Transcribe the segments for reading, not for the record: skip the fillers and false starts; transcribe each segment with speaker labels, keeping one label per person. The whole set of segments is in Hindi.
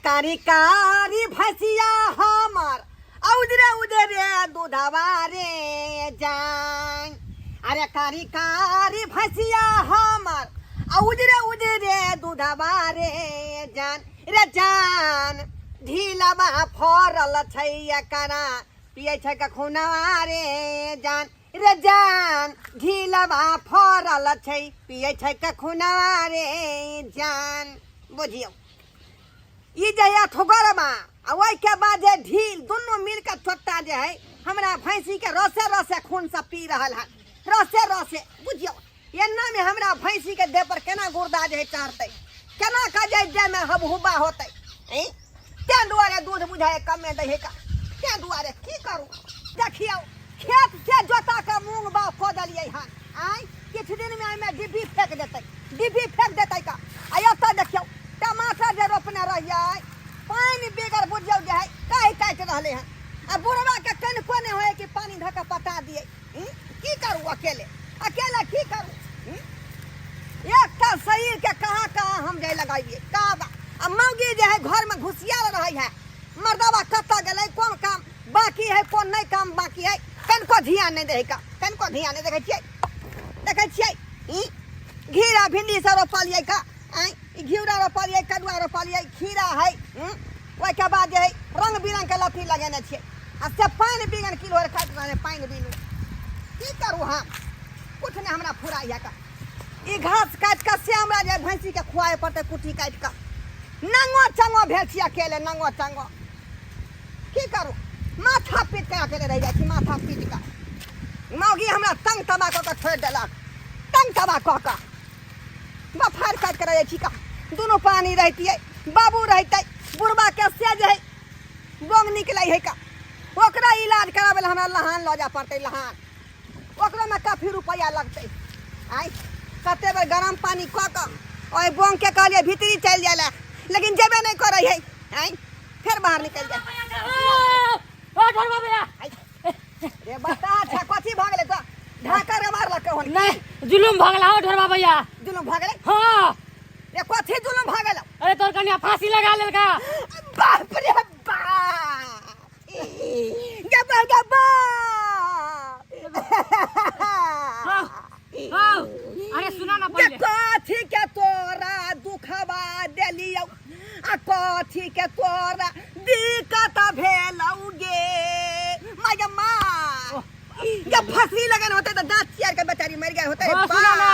Speaker 1: कारी कारी भैसिया हमार उजरे उजरे दूधवा रे जान। अरे कारी कारी भैसिया हमार उजरे उजरे दूधवा रे जान। रे जान ढीलवा फरल छै एकरा पिए छै खूनवा रे जान। रे जान ढीलवा फरल छै पिए छै खूनवा रे जान। बुझियो ई जे ठोकरमा आ ओहि के बाद जे ढील दोनों मिल के छोटा जे है हमरा भैंसी के रसे रसे खून से पी रहल है रसे रसे। बुझियो एना में हमरा भैंसी के देह पर केना गुर्दा जे चढ़ते केना का जे देह में हबहुबा होते ते दुआरे दूध बुझाए कमे दहे का ते दुआरे की करू। देखियो खेत से जोता के मूंग बाव खोदलिए हन आई किछ दिन में एमे डिब्बी फेंक देते का आयता देखियो टमाटर जे रोपने रहिए पानी बेगर बुझियो जे है काट रहले हन आ बुढ़वा के कन कोने होए कि पानी धके पटा दिए। की करू अकेले की करू। एक शरीर के कहाँ हम जे लगाइए का मौगी जे है घर में घुसियाल रही है मर्दवा कत्ता गेलै कोन काम बाकी है कोन नहीं काम बाकी है कनको ध्यान नहीं दे का कनको ध्यान नहीं देखे छियै घीरा भिंडी सब रोपलिए का घिउरा रोपलिए कदुआ रोपलिए खीरा है ओहि के बाद जे है रंग बिरंग के लत्ती लगेने छियै आ से पानि बिगन किलो काटि रहले पानि बिनु की करू हम कुछ नहीं हमरा फुराइया का ई घास काट के से हमरा जे भैंसी के खुआए पड़ते कुटी काट के नंगो चंगो भेल छी अकेले नंगो चंगो की करू। माथा पीट के अकेले रह जाइ छी माथा पीट के मौगी हमरा तंग तबा कऽ के छोड़ि देलक तंग तबा कऽ के बफार काट के रह जाइ छी का दोनों पानी रहतियै बाबू रहते बुढ़बा के से जे है गोंग निकलै है का ओकरा इलाज करावे ला हमरा लहान लऽ जा पड़ते लहान ओकरो में काफी रुपया लगते आई कते बेर गरम पानी कऽ के ओहि बोंग के कहलिए भीतरी चल जाए लेकिन जेबे नहीं करे है आई फिर बाहर निकल जाए। रे बता अच्छा कथी भ गेलै तो ढाका रे मार लके होन
Speaker 2: नहीं जुलुम भ गेला हो ढरबा भैया
Speaker 1: जुलुम भ गेलै।
Speaker 2: हां
Speaker 1: रे कथी जुलुम भ गेलै।
Speaker 2: अरे तोर कन्या फांसी लगा लेलका
Speaker 1: बाप रे बाप गबा
Speaker 2: हां अरे सुना ना पहले
Speaker 1: कथी के तोरा दुखबा देलियौ आ कथी के तोरा दिक्कत भेलौ गे माय माँ जब फांसी लगन होते तो दांत चियार के बेचारी मर गए होते
Speaker 2: सुना ना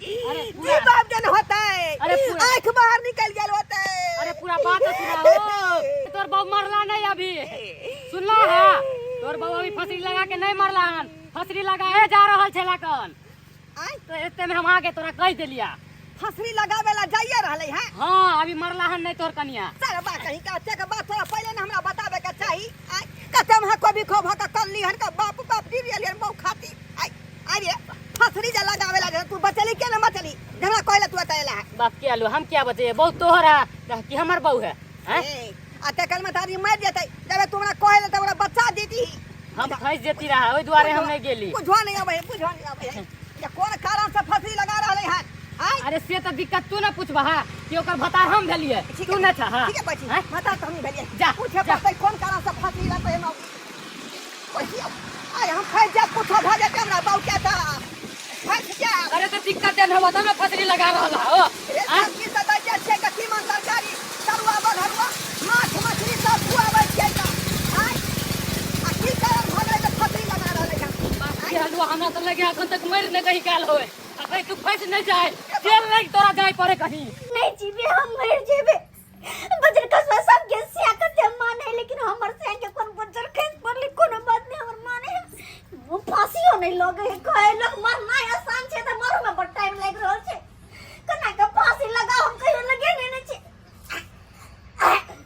Speaker 1: जी बाप जन होते आंख बाहर निकल गेल होते।
Speaker 2: अरे पूरा बात तो सुना हो तोर बहू मरला नहीं अभी सुनला है तोर बहू अभी फांसी लगा के नहीं मरला हन फांसी लगाए जा रहल छला कन तो एते में हम आके तोरा कह देलिया
Speaker 1: फांसी लगावे ला जाइए रहले हैं।
Speaker 2: हां अभी मरला हन नहीं तोर कन्या
Speaker 1: सारा बात कहीं का अच्छा के बात थोड़ा पहले ने हमरा बतावे के चाही कतम है कभी खो भका कर ली हन का बाप दी रियल बहु खाती अरे फांसी जा लगावे ला तू बचली के न बचली हमरा कहले तू बताएला है
Speaker 2: बाप के आलू हम क्या बचे बहुत तोहरा कि हमर बहू है
Speaker 1: आ तकल में तारी मर जेतै जब तुमरा कहले त हमरा बच्चा देती
Speaker 2: हम फंस जेती रहा ओइ द्वारे हम नहीं गेली
Speaker 1: बुझवा नहीं आवे ये कौन कारण से फांसी लगा रहले हैं।
Speaker 2: अरे से तो दिक्कत तू ना पूछबा कि ओकर भतार हम भेलिए तू ना था
Speaker 1: ठीक है बच्ची बता तो हम भेलिए
Speaker 2: जा
Speaker 1: पूछे पड़तै कौन कारण से फांसी लगा है बच्ची आय हम खाई जा पूछो भ जाते हमरा बाऊ क्या था फंस जा।
Speaker 2: अरे तो दिक्कत देन हो तब फांसी लगा रहला हो
Speaker 1: की सदा जे छै के की मन सरकारी तरुआ बधरुआ माछ मछली सब खुआबै छै का आ की कारण भले त फांसी लगा रहले हैं।
Speaker 2: बाप के आलू हमरा तो लगे अखन तक मर नहीं कहीं काल होए अरे तू फंस नहीं जाए जेल नहीं तोरा जाए पड़े कहीं
Speaker 3: नहीं जीवे हम मर जेबे बजर कसवा सब के सिया कते माने लेकिन हमर से के कोन बजर खस पड़ले कोनो बात नहीं हमर माने वो फांसी हो नहीं लगे कहे लोग मरना आसान छे त मरो में बड़ टाइम लाग रहल छे कना के फांसी लगा हम कहियो लगे नहीं छे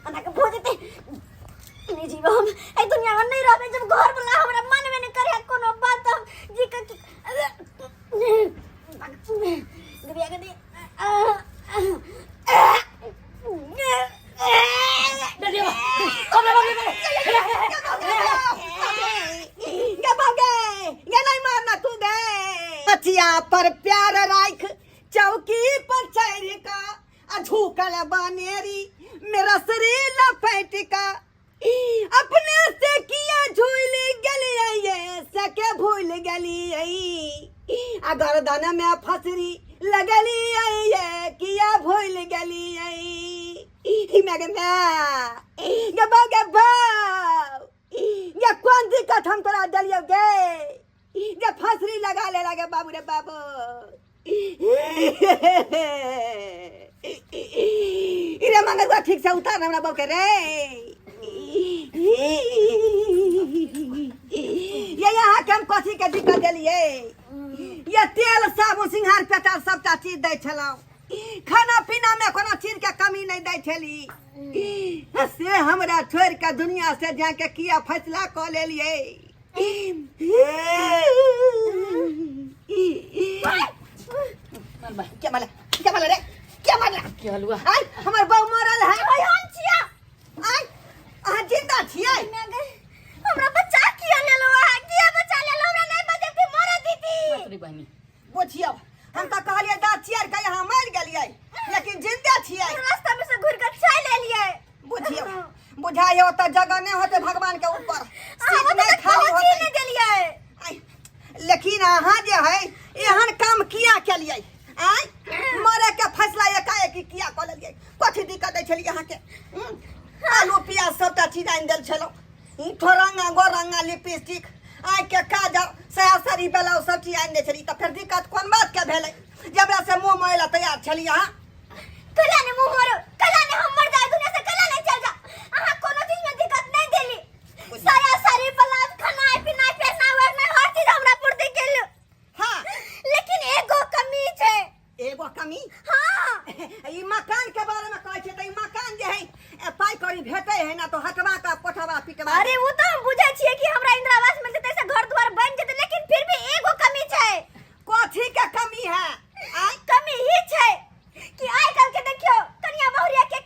Speaker 3: कना के भोजते नहीं जीवे हम ए दुनिया में नहीं रहबे जब घर वाला हमरा मानबे नहीं करे कोनो बात हम जी के गबिया गदी
Speaker 1: पर प्यार राख चौकी पर चढ़ का झूकल बनेरी मेरा शरीर लपेट का अपने से किया झूल गली ये सके भूल गली अगर दाना में फसरी लगली ये किया भूल गली ये कौन दिक्कत हम तोरा दलियोगे ये फसरी लगा ले लगे बाबू रे बाबू इरे मंगलवा ठीक से उतार हमरा बाबू के रे ये यहाँ के हम कथी के दिक्कत दिलिए ये तेल साबुन सिंगार पेटार सबटा चीज दै छलौ खाना पीना में कोनो चीज के कमी नहीं दै छली से हमरा छोड़ के दुनिया से जाके किया फैसला क लेलिए क्या माला रे क्या माला
Speaker 2: क्या हुआ
Speaker 1: आई हमर बहू मरल है
Speaker 3: ओए हम छिया
Speaker 1: आई अहाँ जिंदा छियै
Speaker 3: हमरा बच्चा किया लेलो है किया बच्चा लेलो हमरा नहीं बचे थी मर दीदी
Speaker 2: तेरी बहनी
Speaker 1: बुझियो हम तो कहलिए दांत चियर के यहाँ मर गेलिए लेकिन जिंदा छियै
Speaker 3: रास्ता में से घुर के छाय ले लिए
Speaker 1: बुझियो बुझाइयो तो जगह नहीं होते भगवान के ऊपर सीट नहीं खाली होते
Speaker 3: नहीं देलिए
Speaker 1: आई, लेकिन अहाँ जे है एहन काम किया केलिए आई मरे के फैसला एकाएक किया क लेलिए कथी दिक्कत है छली अहाँ के आलू प्याज सबटा चीज आनि देल छलो थोरंगा गोरंगा लिपस्टिक आँख के काजल साया साड़ी ब्लाउज सब चीज आनि दे छली तो फिर दिक्कत कोन बात के भेलै जब से मुंह मोइला तैयार छली अहाँ
Speaker 3: कला ने मुंह मोरो कला ने हम मर जाए दुनिया से कला नहीं चल जा अहाँ कोनो चीज में दिक्कत नहीं देली साया साड़ी ब्लाउज खाना पीना पहना वरना हर चीज हमरा पूर्ति केल
Speaker 1: हां
Speaker 3: लेकिन एगो कमी छे
Speaker 1: एगो कमी
Speaker 3: हां
Speaker 1: ई मकान के बारे में कहै छै त ई मकान जे है पाई करी भेटै है ना तो हटवा का कोठवा पिटवा
Speaker 3: अरे वो तो हम बुझै छियै कि हमरा इंदिरा आवास मिल जेतै से घर द्वार बन जेतै लेकिन फिर भी एगो कमी छै
Speaker 1: कथी के कमी है
Speaker 3: आई कमी ही छै कि आइ कल के देखियो कन्या बहुरिया के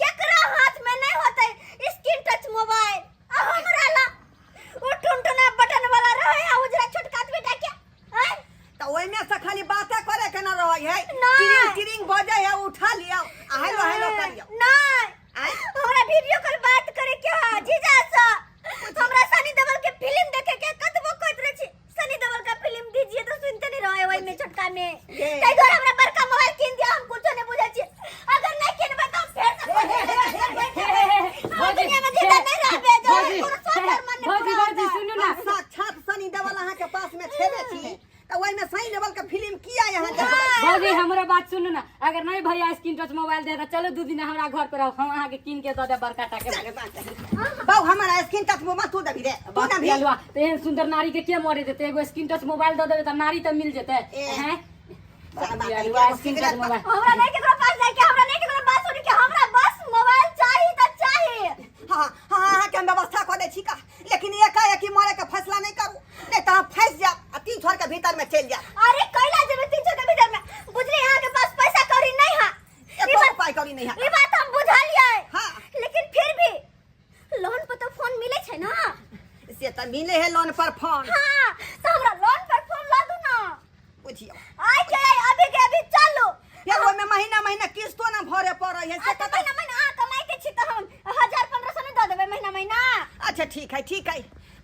Speaker 3: केकरा हाथ में नहीं होतै स्क्रीन टच मोबाइल आ हमरा ला वो टुनटुना बटन वाला रहे आ उजरा छोटका बेटा के हैं
Speaker 1: तो ओइ में से खाली बातें करे के ना रहै है
Speaker 3: नहीं।
Speaker 1: टिरिंग टिरिंग बजे है उठा लियो हेलो हेलो करियो
Speaker 3: नहीं हमरा वीडियो कॉल बात करे के है जीजा सा हमरा सनी देओल के फिल्म देखे के कतबो कहत रहे छी सनी देओल का फिल्म दीजिए तो सुनते नहीं रहे ओइ में छोटका में कई बार हमरा बड़का मोबाइल किन दिया हम कुछ नहीं बुझै छी अगर नहीं किनबे तो फिर दुनिया में जीता नहीं रहबे जो कोनो सोचर मन
Speaker 2: भौजी सुनू ना
Speaker 1: साक्षात सनी देओल अहाँ के पास में छेबे छी तो ओइ में सनी देओल के फिल्म किया यहाँ
Speaker 2: भौजी हमरा बात सुनू ना अगर नहीं भैया स्क्रीन टच मोबाइल दे तो चलो 2 दिन हमरा घर पर हम अहाँ के किन के दे दे बड़का टाके
Speaker 1: बाऊ हमारा स्क्रीन टच मोबाइल तू दबी रे तू दबी
Speaker 2: हलवा तो एहन सुंदर नारी के के मरे देते एगो स्क्रीन टच मोबाइल दे देबे त नारी त मिल जेते हैं स्क्रीन टच मोबाइल
Speaker 3: हमरा नहीं केकरो पास जाए के हमरा नहीं केकरो बात सुनी के हमरा बस मोबाइल चाहिए त चाहिए
Speaker 1: हाँ हाँ हाँ के हम व्यवस्था कर दे छिका लेकिन एकाएक ही मरे का फैसला नहीं करू नहीं तो हम फंस जा 3 छोर के भीतर में चल जा
Speaker 3: अरे कैला जेबे 300 के भीतर में बुझली यहाँ के पास पैसा कौड़ी नहीं है
Speaker 1: एको उपाय करी नहीं है
Speaker 3: ये बात हम बुझा लिया है
Speaker 1: हाँ।
Speaker 3: लेकिन फिर भी लोन पर तो फोन मिले छै ना
Speaker 1: से तो मिले है लोन पर फोन
Speaker 3: हाँ तो हमरा लोन पर फोन ला दू ना
Speaker 1: बुझियो
Speaker 3: आई के अभी के अभी चलो
Speaker 1: फिर ओइ में महीना महीना किस्तो ना भरे पड़ै है से
Speaker 3: तो महीना महीना आ कमाई के छी तो हम 1000-1500 नहीं दे देबे महीना महीना
Speaker 1: अच्छा ठीक है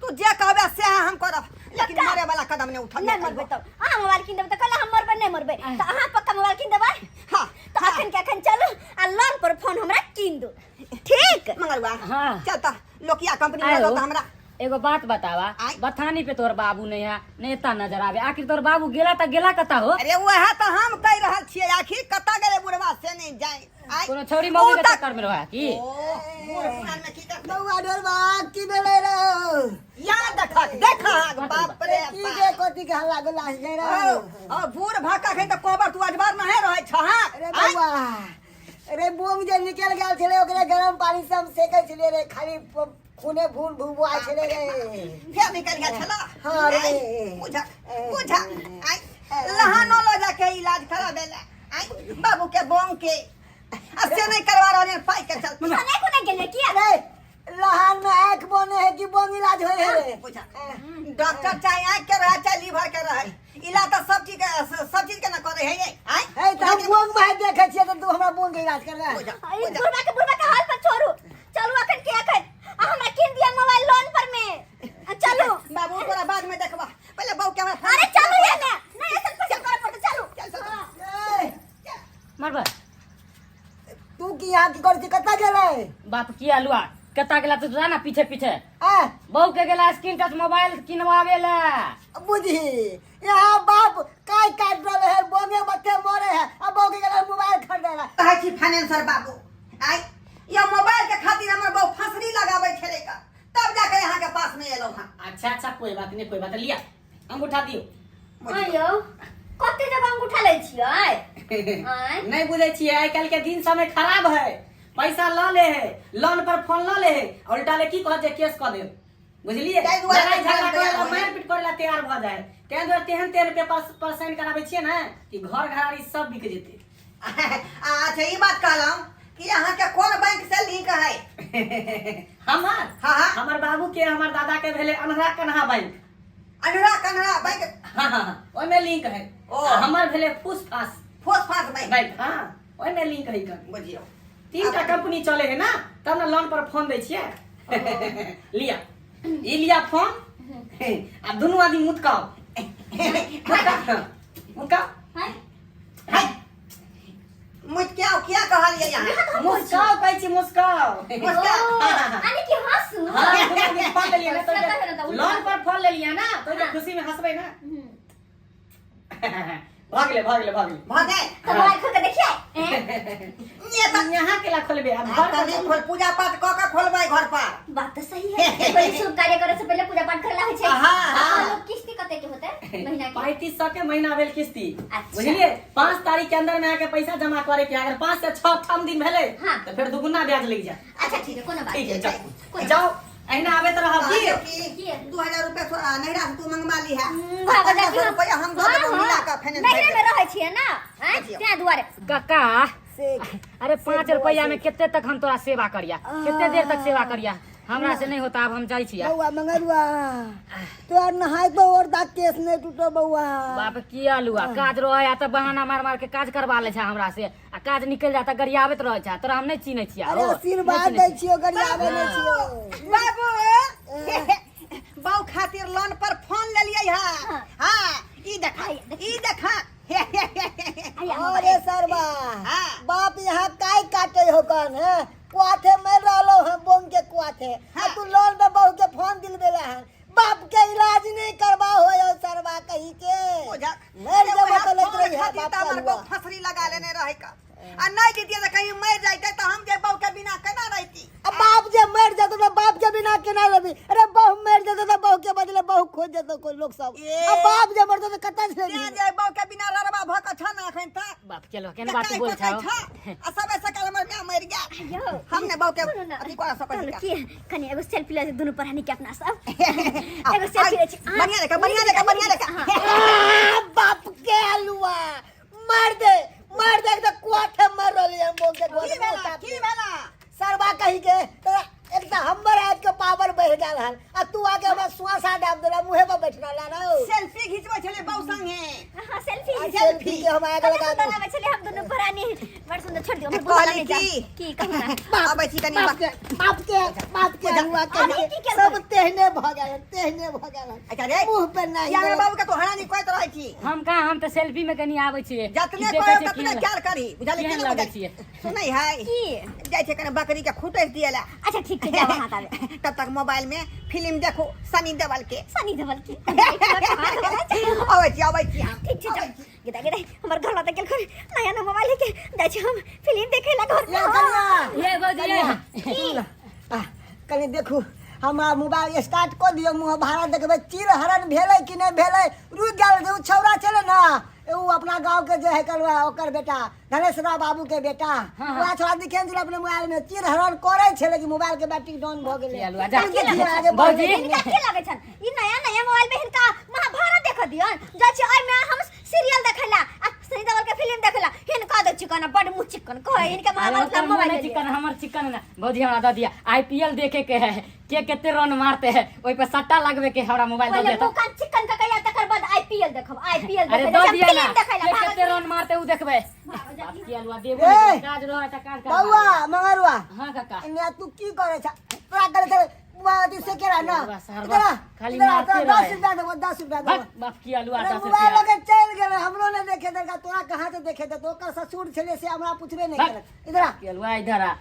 Speaker 1: तू जे कहबे से हम करब लेकिन मरे वाला कदम नहीं उठा
Speaker 3: नहीं मरबे तो हां मोबाइल किन देबे तो कल हम मरबे नहीं मरबे तो अहाँ पक्का मोबाइल किन देबे
Speaker 1: हाँ
Speaker 3: तो अखन के अखन चलो आ लोन पर फोन हमरा किन दो ठीक
Speaker 1: मंगलवा
Speaker 2: हाँ।
Speaker 1: चलता लोकिया कंपनी में
Speaker 2: आयो।
Speaker 1: तो हमरा
Speaker 2: एगो बात बतावा
Speaker 1: आई।
Speaker 2: बथानी पे तोर बाबू नहीं है नेता नजर आवे आखिर तोर बाबू गेला त गेला कता हो
Speaker 1: अरे वह तो हम कह रहल छियै आखिर कता गेले बुढ़वा से नहीं जाए आई
Speaker 2: कोनो छोरी मौगी के चक्कर में रहा की
Speaker 4: बउआ डरबा की भेलै रे
Speaker 1: याद देखा बाप रे
Speaker 4: की जे कोती के हल्ला गुल्ला छै रे
Speaker 1: ओ बूढ़ भाका खै त कोबर तू अजबार नहीं रहे छ हां
Speaker 4: अरे बउआ अरे बोम जे निकल गेल छले ओकरे गरम पानी से हम सेकै छले रे खाली खूने भून भुबुआ छले रे
Speaker 1: फिर निकल गया छला
Speaker 4: हाँ रे
Speaker 1: बुझा आई लहानो लो जाके इलाज करा देला आई बाबू के बोंग के अससे नहीं करवा रहले पाई के चल
Speaker 3: खाने को नहीं गेले किया
Speaker 4: रे लहान में आंख बने है कि बोम इलाज होय है रे
Speaker 1: बुझा डॉक्टर चाहे आँख के रहे चाहे लीवर के रहे इला तो सब चीज के ना करे है ये आय
Speaker 4: ए त हम बोंग में देखे छियै त तू हमरा बोंग के इलाज करबे
Speaker 1: हो जा
Speaker 3: आई बुढ़वा के हाल पर छोड़ू चलू अखन के अखन हमरा किन दिया मोबाइल लोन पर में चलू
Speaker 1: बाबू तोरा बाद में देखबा पहले बाबू के हमरा
Speaker 3: अरे चलू ये ना नहीं ऐसा पैसा कर पड़ते चलू
Speaker 4: ए
Speaker 2: मरबा
Speaker 4: तू की यहाँ की करती कत्ता गेलै
Speaker 2: बाप किया लुआ कता गेला तू जाना पीछे पीछे
Speaker 4: आ
Speaker 2: बहू के गेला स्क्रीन टच मोबाइल किनवावे ला
Speaker 4: बुझी यहाँ बाप काय काट रहे है बोंगे बच्चे मरे है अब बोंगे के मोबाइल खरीदेगा
Speaker 1: कहै छी फाइनेंसर बाबू आय ये मोबाइल के खातिर हमर बहु फसरी लगाबै छले का तब जाके यहाँ के पास में एलो हां
Speaker 2: अच्छा कोई बात नहीं कोई बात लिया अंगूठा दियो
Speaker 3: आयो कते जगह अंगूठा लै छियै आय
Speaker 2: नहीं बुझे छिए आइ काल के दिन समय खराब है पैसा ल ले है लोन पर फोन ल ले है उल्टा ले की कह जे केस क दे बुझलिए
Speaker 1: ताहि दुआरे
Speaker 2: लड़ाई झगड़ा
Speaker 1: तैयार
Speaker 2: करे ला
Speaker 1: हो जाए।
Speaker 2: मार पीट करे ला तैयार भ जाए तें दुआरे तेहन पेपर पर साइन कराबै छिए ना कि घर घराड़ी सब बिक जेते
Speaker 1: अच्छा ये बात कहलौं कि यहाँ के कौन बैंक से लिंक है
Speaker 2: हमार
Speaker 1: हाँ।
Speaker 2: हमर बाबू के हमर दादा के भेले अनहरा कन्हा बैंक
Speaker 1: कनरा बैंक
Speaker 2: हां ओय में लिंक है
Speaker 1: ओ।
Speaker 2: हमर भेले फुसफास
Speaker 1: फोसफास बैंक
Speaker 2: बैंक हां ओय में लिंक है कर
Speaker 1: बुझियो
Speaker 2: तीनटा कंपनी चले है ना तब ना लोन पर फोन दै छिए लिया ई लिया फोन आ दुनू आदमी मुतकाओ मुतकाओ
Speaker 3: हाय
Speaker 1: क्या कहलिए यहाँ
Speaker 2: मुस्काओ कहै छी मुस्काओ
Speaker 3: आनी की हंसू
Speaker 2: हां दुनू आदमी फोन ले लिया ना
Speaker 3: सत्ता है ना
Speaker 2: तो
Speaker 3: तो
Speaker 2: लोन पर फोन ले लिया ना तो जे खुशी में हंसबै ना भाग ले
Speaker 1: भगे
Speaker 3: तो मोबाइल खोल के देखिए
Speaker 1: ये तो
Speaker 2: यहाँ केला खोलबे अब
Speaker 1: घर
Speaker 2: घर
Speaker 1: पर खोल पूजा पाठ क के खोलबै घर पर
Speaker 3: बात तो सही है कोई शुभ कार्य करे से पहले पूजा पाठ करला होय छै
Speaker 1: हाँ।
Speaker 3: लोग किस्ती कते के होते महीना के
Speaker 2: 3500 के महीना भेल किस्ती
Speaker 3: अच्छा।
Speaker 2: बुझलिए 5 तारीख के अंदर में आके पैसा जमा करे के अगर 5 से 6 ठाम दिन भेले
Speaker 3: हाँ।
Speaker 2: तो फिर दुगुना ब्याज लग जाए
Speaker 3: अच्छा ठीक है कोनो बात
Speaker 2: ठीक है
Speaker 3: कोई
Speaker 2: जाओ अहिना आवे तो रहब की
Speaker 1: की 2000 रुपया थोड़ा नैरा से तू मंगवा ली है
Speaker 3: भाग जा
Speaker 1: 1500 रुपया हम दो देबो मिला के फाइनेंस
Speaker 3: नहीं में रहै छियै ना हैं त्या दुआरे
Speaker 2: काका
Speaker 4: से
Speaker 2: अरे 5 रुपया में कितने तक हम तोरा सेवा करिया कितने देर तक सेवा करिया हमरा से नहीं होता अब हम जाई छिया
Speaker 4: बउआ मंगरुआ तो नहाय तो और दा केस नहीं टूटो बउआ
Speaker 2: बाप किया लुआ काज रहे त बहाना मार मार के काज करवा ले छै हमरा से आ काज निकल जाता गरियाबत रहे छै तोरा हम नहीं चिन्है छिया
Speaker 4: अरे आशीर्वाद दै छियो गरियाबे नहीं छियो
Speaker 1: बाबू बाऊ खातिर लोन पर फोन ले लिए हां हां ई देखा
Speaker 4: अरे सरबा
Speaker 1: हाँ।
Speaker 4: बाप यहाँ काय काटे हो कन है कुआथे में रहलो है बोंग के कुआथे
Speaker 1: हाँ।
Speaker 4: तू लोन पे बहू के फोन दिलवेला है बाप के इलाज नहीं करवा हो सरबा कहीं के
Speaker 1: ओझा
Speaker 4: मर जब तो लेत रही है
Speaker 1: खातिर
Speaker 4: बाप
Speaker 1: त हमर
Speaker 4: का
Speaker 1: को फसरी लगा लेने रहे का आ नहीं दीतिए त कहीं मर जाइते त हम जे बाऊ के बिना केना रहती
Speaker 4: अब बाप जे मर जातो तो बाप के बिना केना रही अरे बहू मर जातो तो बहू के बदले बहू खोज जातो कोई लोग सब
Speaker 1: ये।
Speaker 4: अब बाप जे मरतो तो कत्ता से
Speaker 1: त्या जे बाऊ के बिना ररबा भ के छ ना एखन त
Speaker 2: बाप केलो केन बात बोल छाओ
Speaker 1: आ सब ऐसा कर हमर में मर गया हमने बाऊ के अथी कर सकै
Speaker 3: चलो की कनी एगो सेल्फी ले दोनों पर हनी के अपना सब
Speaker 1: एगो
Speaker 3: सेल्फी ले छी।
Speaker 1: बढ़िया लेका
Speaker 4: बाप के अलुआ मार दे तो कुआथे मर रहली हम बोल के
Speaker 1: की भेला
Speaker 4: सरबा कही के तो एक तो हमर आज के पावर बढ़ गेल हन आ तू आके हमरा सुआसा डाब देला मुहे पर बैठ रहला ना
Speaker 1: सेल्फी खिंचबै छले बाऊ संगे
Speaker 3: हां सेल्फी
Speaker 4: सेल्फी के हम आगे लगा
Speaker 3: सुंदर आवे छले हम दोनों भरानी बड़ सुंदर छोड़ दियो हम
Speaker 1: कहली
Speaker 3: बोला की कहना
Speaker 1: आबै छी कनी
Speaker 4: बाप के अलुआ
Speaker 3: अरे की
Speaker 4: के
Speaker 3: के
Speaker 4: सब तेहने भ गेल
Speaker 1: अच्छा रे
Speaker 4: मुंह पे नहीं
Speaker 1: या मेरे बाबू के तो हरानी कहत रहै छी
Speaker 2: हम कहा हम त सेल्फी में कनी आबै छिए
Speaker 1: जतने कहै ततने क्या करी बुझाले
Speaker 2: केहन
Speaker 1: केना
Speaker 2: लागै
Speaker 1: बुझाइ
Speaker 2: छियै?
Speaker 1: सुनै है
Speaker 3: की
Speaker 1: जाय छै कने बकरी के खुटै दिएला
Speaker 3: अच्छा ठीक है जा वहां आवे
Speaker 1: तब तक मोबाइल में फिल्म देखो सनी देओल के
Speaker 3: सनी देवल की
Speaker 1: आबै छी हम
Speaker 3: ठीक छै गिदा हमर घर में गेल खोल नया नया मोबाइल लेके जाय छी हम फिल्म देखे ला घर में
Speaker 2: ये बजिए
Speaker 4: कनी देखू हमारा मोबाइल स्टार्ट कर दियो मुँह भाड़ा देखबे चीर हरण भेले कि नहीं भेले रुक गेल जो छौरा चले ना उ अपना गांव के जो है करवा ओकर बेटा धनेश्वरा बाबू के बेटा वह छोड़ा दिखे दिल अपने मोबाइल में चीर हरण करे छले कि मोबाइल के बैटरी डाउन भ गेले
Speaker 2: चलू, जा।
Speaker 4: देखिए आगे बढ़
Speaker 2: बाबूजी।
Speaker 4: गेल।
Speaker 3: इनका के लागे छन ई नया नया मोबाइल में इनका महाभारत देख दियन जाय छी ओय में हम सीरियल देखेला आ सनी देवल के फिल्म देखेला इनका दे चिकन बड़ मुंह चिकन कहे इनके
Speaker 2: अरे
Speaker 3: मामा
Speaker 2: ओकर
Speaker 3: उतना
Speaker 2: मुंह में
Speaker 3: मोबाइल
Speaker 2: चिकन हमर चिकन ना भौजी हमरा दे दिया आईपीएल देखे के है के कितने रन मारते हैं ओइ पे सट्टा लगवे के हमरा मोबाइल दे
Speaker 3: पहले
Speaker 2: दिया
Speaker 3: मुंह का चिकन का कहिया तकर बाद आईपीएल देखब आईपीएल
Speaker 2: अरे दे दिया ना के कितने रन मारते उ देखबे बाप की अलवा देबो
Speaker 4: ए!
Speaker 2: काज रह त काज कर
Speaker 4: बउआ मंगरुआ
Speaker 2: हां काका
Speaker 4: इन्ने तू की करे छ तोरा करे करे बादी से केरा ना
Speaker 2: बउआ, सारवा, खाली मारते रहे।
Speaker 4: 10 रुपया दे 10 रुपया दे
Speaker 2: बाप की अलवा
Speaker 4: अरे
Speaker 2: 10
Speaker 4: मोबाइल
Speaker 2: रुपया
Speaker 4: लगे चल गेल हमरो ने देखे देगा तोरा कहां से देखे दे तो ओकर ससुर छले से हमरा पूछबे नहीं
Speaker 2: भाग।
Speaker 4: करे इधर आ
Speaker 2: की अलवा इधर आ